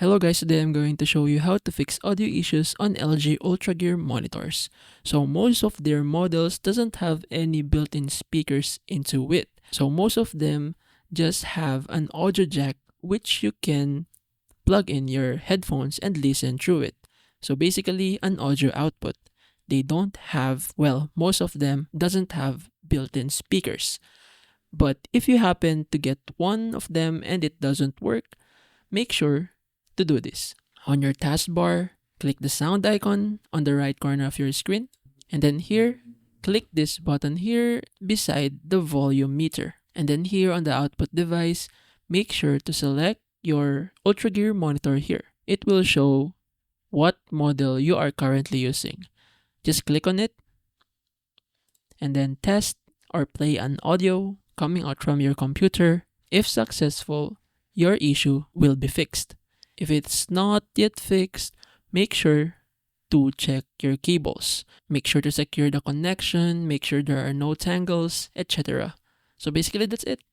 Hello guys, today I'm going to show you how to fix audio issues on LG UltraGear monitors. So most of their models doesn't have any built-in speakers into it. So most of them just have an audio jack which you can plug in your headphones and listen through it. So basically an audio output. They don't have, well, most of them doesn't have built-in speakers. But if you happen to get one of them and it doesn't work, make sure to do this. On your taskbar, click the sound icon on the right corner of your screen. And then here, click this button here beside the volume meter. And then here on the output device, make sure to select your UltraGear monitor here. It will show what model you are currently using. Just click on it and then test or play an audio coming out from your computer. If successful, your issue will be fixed. If it's not yet fixed, make sure to check your cables. Make sure to secure the connection, make sure there are no tangles, etc. So basically that's it.